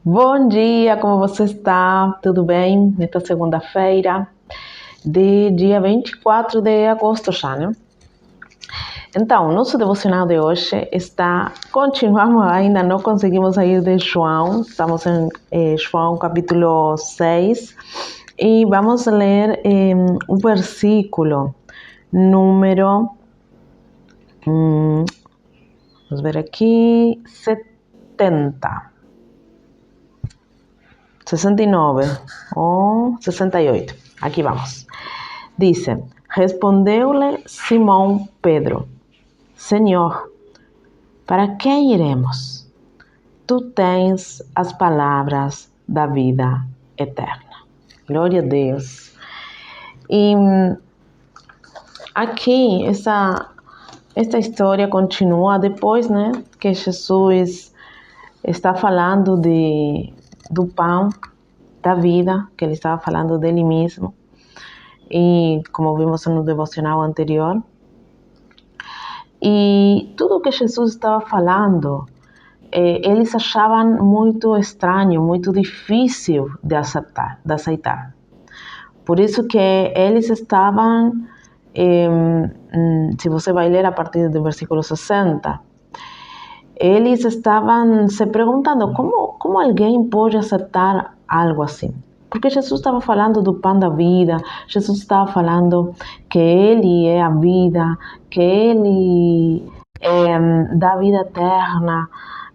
Bom dia, como você está? Tudo bem? Nesta segunda-feira, de dia 24 de agosto já, né? Então, nosso devocional de hoje continuamos, ainda não conseguimos sair de João, estamos em João capítulo 6 e vamos ler o versículo número, vamos ver aqui, 70. 69 ou 68. Aqui vamos. Dice: Respondeu-lhe Simão Pedro: Senhor, para que iremos? Tu tens as palavras da vida eterna. Glória a Deus. E aqui, esta história continua depois, né? Que Jesus está falando do pão da vida, que ele estava falando dele mesmo. E como vimos no devocional anterior. E tudo que Jesus estava falando, eles achavam muito estranho, muito difícil de aceitar. Por isso que eles estavam, se você vai ler a partir do versículo 60, eles estavam se perguntando como alguém pode aceitar algo assim. Porque Jesus estava falando do pão da vida, Jesus estava falando que Ele é a vida, que Ele dá a vida eterna.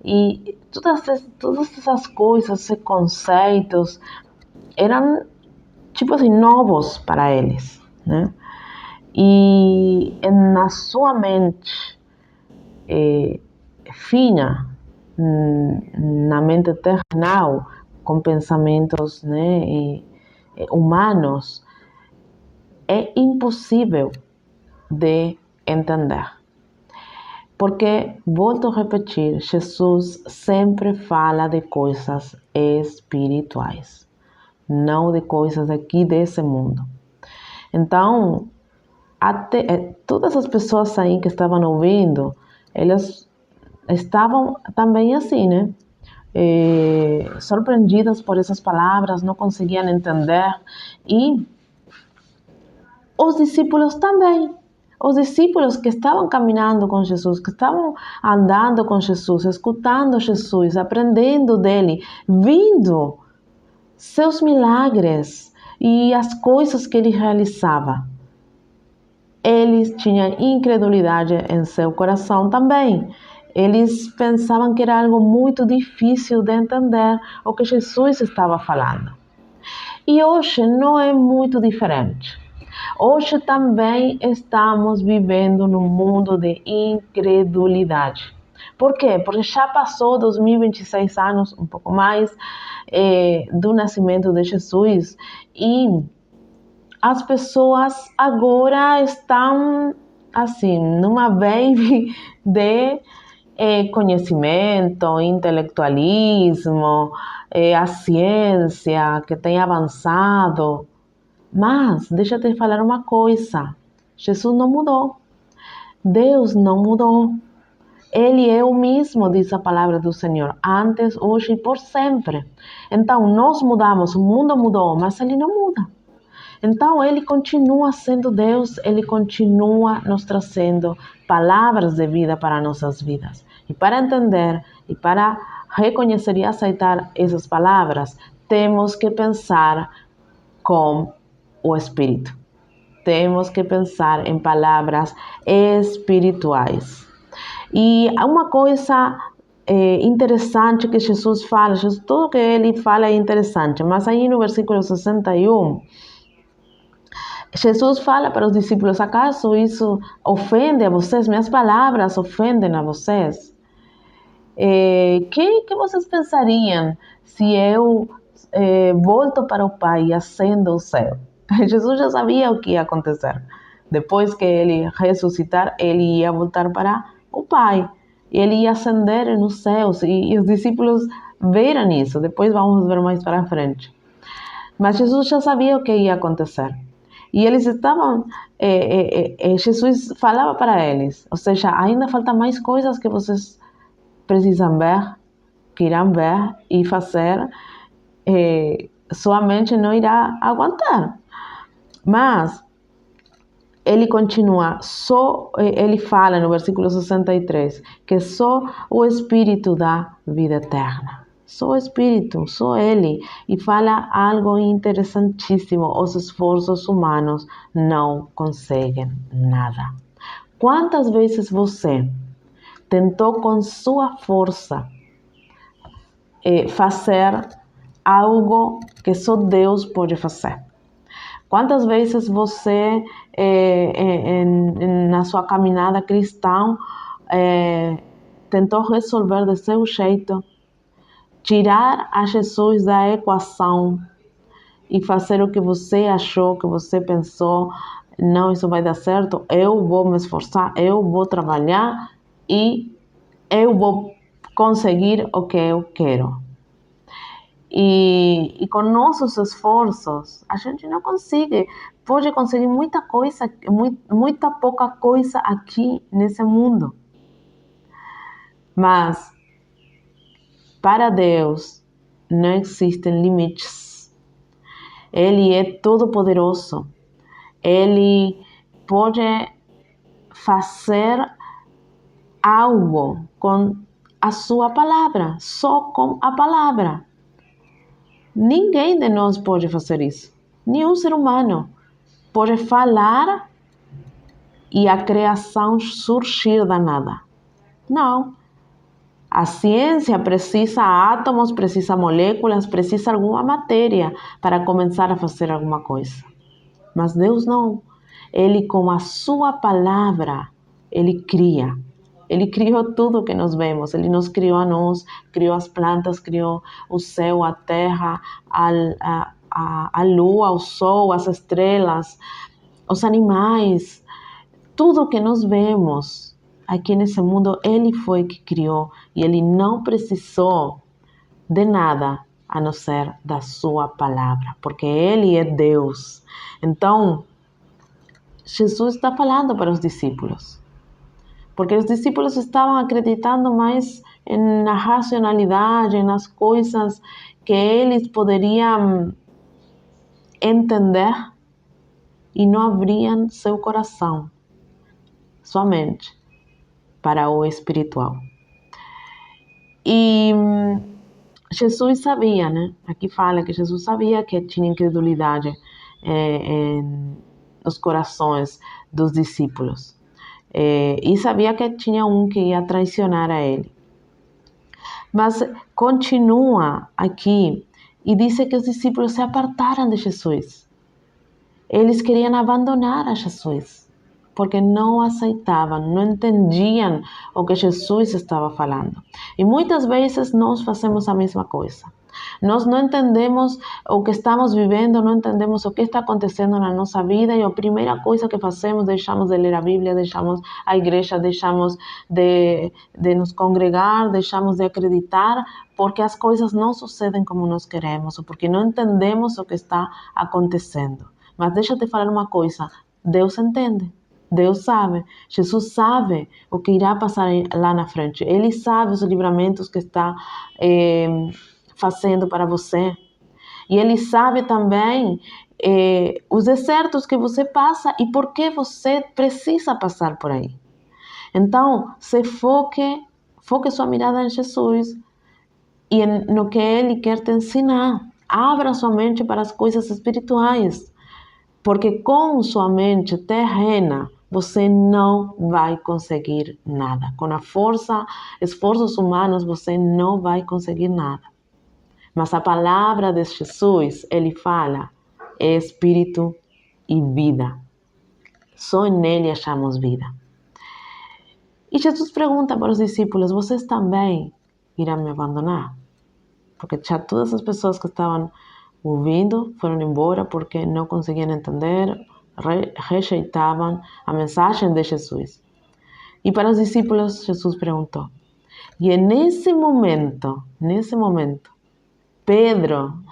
E todas essas coisas, esses conceitos, eram tipo assim, novos para eles, né? E na sua mente fina, na mente terrenal, com pensamentos, né, humanos, é impossível de entender. Porque, volto a repetir, Jesus sempre fala de coisas espirituais, não de coisas aqui desse mundo. Então, todas as pessoas aí que estavam ouvindo, elas estavam também assim, né? Surpreendidas por essas palavras, não conseguiam entender. E os discípulos também. Os discípulos que estavam caminhando com Jesus, que estavam andando com Jesus, escutando Jesus, aprendendo dele, vindo seus milagres e as coisas que ele realizava. Eles tinham incredulidade em seu coração também. Eles pensavam que era algo muito difícil de entender o que Jesus estava falando. E hoje não é muito diferente. Hoje também estamos vivendo num mundo de incredulidade. Por quê? Porque já passou 2026 anos, um pouco mais, do nascimento de Jesus, e as pessoas agora estão assim, numa wave de conhecimento, intelectualismo, a ciência que tem avançado. Mas, deixa eu te falar uma coisa, Jesus não mudou, Deus não mudou. Ele é o mesmo, diz a palavra do Senhor, antes, hoje e por sempre. Então, nós mudamos, o mundo mudou, mas Ele não muda. Então, Ele continua sendo Deus, Ele continua nos trazendo palavras de vida para nossas vidas. E para entender e para reconhecer e aceitar essas palavras, temos que pensar com o Espírito. Temos que pensar em palavras espirituais. E uma coisa interessante que Jesus fala, tudo que Ele fala é interessante, mas aí no versículo 61, Jesus fala para os discípulos: acaso isso ofende a vocês? Minhas palavras ofendem a vocês? Que vocês pensariam se eu volto para o Pai e ascendo ao céu? Jesus já sabia o que ia acontecer. Depois que ele ressuscitar, ele ia voltar para o Pai. Ele ia ascender nos céus. E os discípulos viram isso. Depois vamos ver mais para frente. Mas Jesus já sabia o que ia acontecer. E eles estavam, Jesus falava para eles, ou seja, ainda falta mais coisas que vocês precisam ver, que irão ver e fazer, sua mente não irá aguentar. Mas ele continua, ele fala no versículo 63, que só o Espírito dá vida eterna. Só o Espírito, só Ele. E fala algo interessantíssimo, os esforços humanos não conseguem nada. Quantas vezes você tentou com sua força fazer algo que só Deus pode fazer? Quantas vezes você, na sua caminhada cristã, tentou resolver de seu jeito, tirar a Jesus da equação e fazer o que você achou, que você pensou, não, isso vai dar certo, eu vou me esforçar, eu vou trabalhar e eu vou conseguir o que eu quero. E com nossos esforços, a gente não pode conseguir muita coisa, muita pouca coisa aqui nesse mundo. Mas para Deus não existem limites. Ele é todo-poderoso. Ele pode fazer algo com a sua palavra, só com a palavra. Ninguém de nós pode fazer isso. Nenhum ser humano pode falar e a criação surgir da nada. Não. A ciência precisa átomos, precisa moléculas, precisa alguma matéria para começar a fazer alguma coisa. Mas Deus não. Ele, com a sua palavra, Ele cria. Ele criou tudo que nós vemos. Ele nos criou a nós, criou as plantas, criou o céu, a terra, a lua, o sol, as estrelas, os animais. Tudo que nós vemos aqui nesse mundo, Ele foi que criou. E Ele não precisou de nada a não ser da sua palavra, porque Ele é Deus. Então, Jesus está falando para os discípulos. Porque os discípulos estavam acreditando mais na racionalidade, nas coisas que eles poderiam entender e não abriam seu coração, sua mente, para o espiritual. E Jesus sabia, né? Aqui fala que Jesus sabia que tinha incredulidade nos corações dos discípulos. E sabia que tinha um que ia traicionar a ele. Mas continua aqui e diz que os discípulos se apartaram de Jesus. Eles queriam abandonar a Jesus, porque não aceitavam, não entendiam o que Jesus estava falando. E muitas vezes nós fazemos a mesma coisa. Nós não entendemos o que estamos vivendo, não entendemos o que está acontecendo na nossa vida e a primeira coisa que fazemos, deixamos de ler a Bíblia, deixamos a igreja, deixamos de nos congregar, deixamos de acreditar, porque as coisas não sucedem como nós queremos, ou porque não entendemos o que está acontecendo. Mas deixa eu te falar uma coisa, Deus entende. Deus sabe, Jesus sabe o que irá passar lá na frente. Ele sabe os livramentos que está fazendo para você. E Ele sabe também os desertos que você passa e por que você precisa passar por aí. Então, foque sua mirada em Jesus e no que Ele quer te ensinar. Abra sua mente para as coisas espirituais. Porque com sua mente terrena, você não vai conseguir nada. Com a força, esforços humanos, você não vai conseguir nada. Mas a palavra de Jesus, Ele fala, é espírito e vida. Só nele achamos vida. E Jesus pergunta para os discípulos, vocês também irão me abandonar? Porque já todas as pessoas que estavam ouvindo foram embora porque não conseguiam entender, rejeitavam a mensagem de Jesus. E para os discípulos, Jesus perguntou. E é nesse momento, Pedro,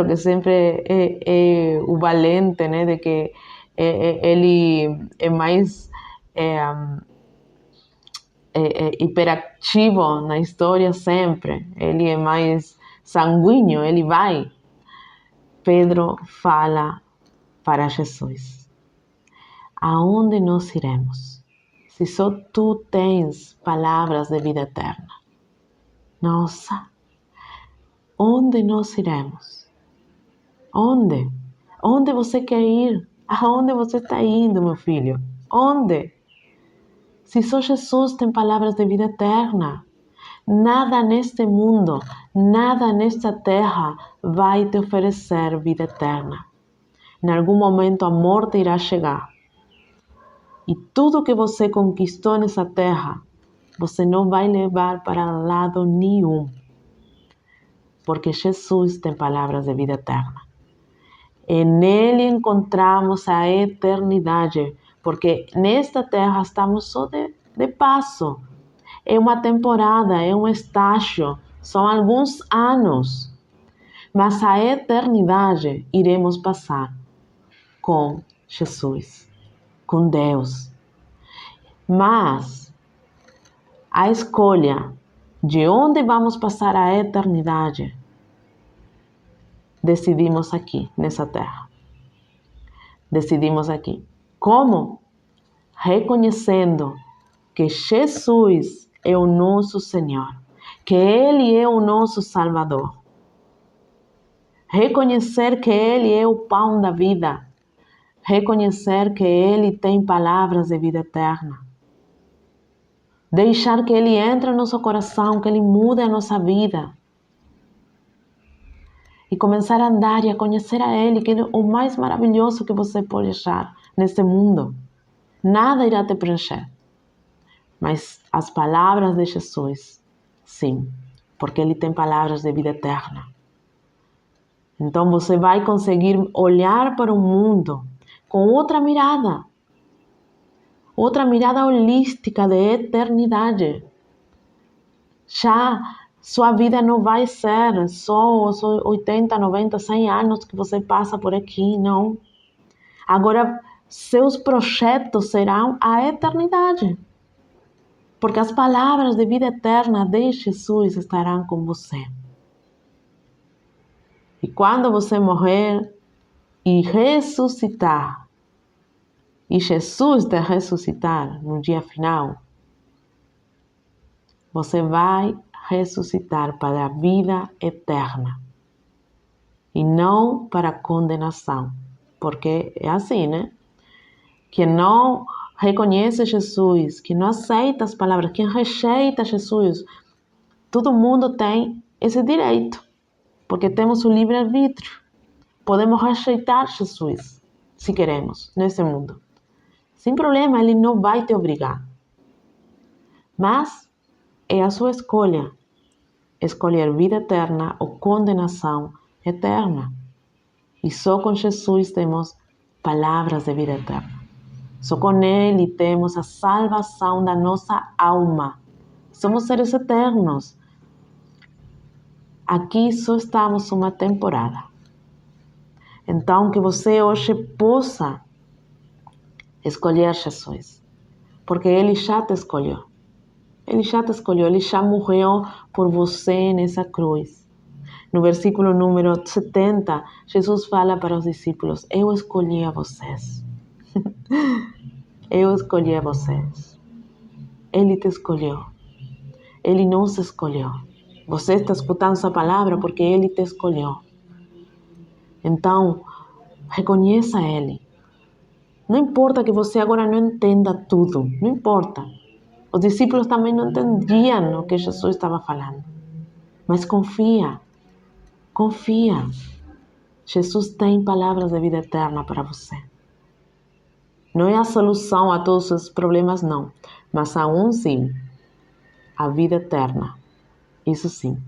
que sempre é o valente, né, de que ele é mais hiperativo na história sempre. Ele é mais sanguíneo, ele vai. Pedro fala para Jesus: aonde nós iremos, se só tu tens palavras de vida eterna? Nossa, onde nós iremos? Onde? Onde você quer ir? Aonde você está indo, meu filho? Onde? Se só Jesus tem palavras de vida eterna, nada neste mundo, nada nesta terra vai te oferecer vida eterna. Em algum momento a morte irá chegar. E tudo que você conquistou nessa terra, você não vai levar para lado nenhum. Porque Jesus tem palavras de vida eterna. E nele encontramos a eternidade. Porque nesta terra estamos só de passo. É uma temporada, é um estágio, são alguns anos. Mas a eternidade iremos passar com Jesus, com Deus. Mas a escolha de onde vamos passar a eternidade, decidimos aqui, nessa terra. Decidimos aqui. Como? Reconhecendo que Jesus é o nosso Senhor, que Ele é o nosso Salvador. Reconhecer que Ele é o pão da vida. Reconhecer que Ele tem palavras de vida eterna. Deixar que Ele entre no nosso coração, que Ele mude a nossa vida. E começar a andar e a conhecer a Ele, que é o mais maravilhoso que você pode achar neste mundo. Nada irá te preencher. Mas as palavras de Jesus, sim, porque Ele tem palavras de vida eterna. Então você vai conseguir olhar para o mundo com outra mirada holística de eternidade. Já sua vida não vai ser só os 80, 90, 100 anos que você passa por aqui, não. Agora, seus projetos serão a eternidade. Porque as palavras de vida eterna de Jesus estarão com você. E quando você morrer e ressuscitar, e Jesus te ressuscitar no dia final, você vai ressuscitar para a vida eterna e não para a condenação. Porque é assim, né? Quem não reconhece Jesus, que não aceita as palavras, quem rejeita Jesus, todo mundo tem esse direito, porque temos o livre-arbítrio. Podemos rejeitar Jesus, se queremos, nesse mundo. Sem problema, Ele não vai te obrigar. Mas é a sua escolha, escolher vida eterna ou condenação eterna. E só com Jesus temos palavras de vida eterna. Só com Ele temos a salvação da nossa alma. Somos seres eternos. Aqui só estamos uma temporada. Então, que você hoje possa escolher Jesus. Porque Ele já te escolheu. Ele já te escolheu. Ele já morreu por você nessa cruz. No versículo número 70, Jesus fala para os discípulos: eu escolhi a vocês. Eu escolhi a vocês. Ele te escolheu. Ele não se escolheu. Você está escutando essa palavra porque Ele te escolheu. Então, reconheça Ele. Não importa que você agora não entenda tudo. Não importa. Os discípulos também não entendiam o que Jesus estava falando. Mas confia. Confia. Jesus tem palavras de vida eterna para você. Não é a solução a todos os problemas, não. Mas aún sim, a vida eterna. Isso sim,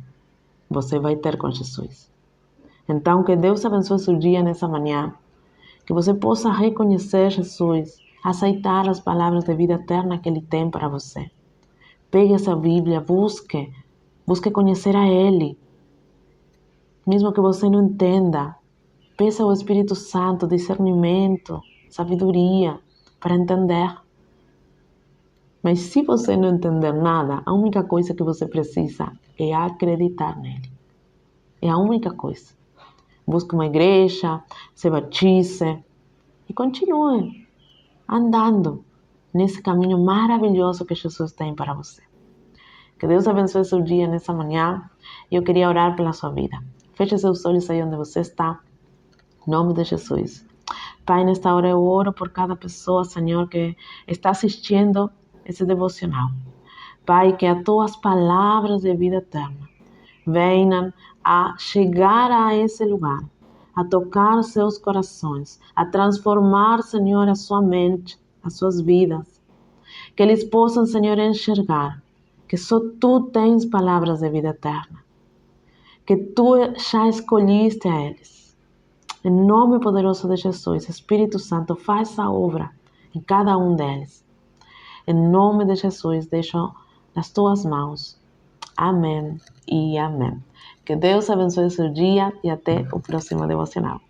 você vai ter com Jesus. Então, que Deus abençoe seu dia nessa manhã. Que você possa reconhecer Jesus, aceitar as palavras de vida eterna que Ele tem para você. Pegue essa Bíblia, busque conhecer a Ele. Mesmo que você não entenda, peça ao Espírito Santo discernimento, sabedoria para entender. Mas se você não entender nada, a única coisa que você precisa é acreditar nele. É a única coisa. Busque uma igreja, se batize e continue andando nesse caminho maravilhoso que Jesus tem para você. Que Deus abençoe seu dia nessa manhã. Eu queria orar pela sua vida. Feche seus olhos aí onde você está. Em nome de Jesus. Pai, nesta hora eu oro por cada pessoa, Senhor, que está assistindo esse devocional. Pai, que as tuas palavras de vida eterna venham a chegar a esse lugar, a tocar seus corações, a transformar, Senhor, a sua mente, as suas vidas. Que eles possam, Senhor, enxergar que só tu tens palavras de vida eterna, que tu já escolhiste a eles. Em nome poderoso de Jesus, Espírito Santo, faz a obra em cada um deles. Em nome de Jesus, deixo nas tuas mãos. Amém e amém. Que Deus abençoe seu dia e até o próximo devocional.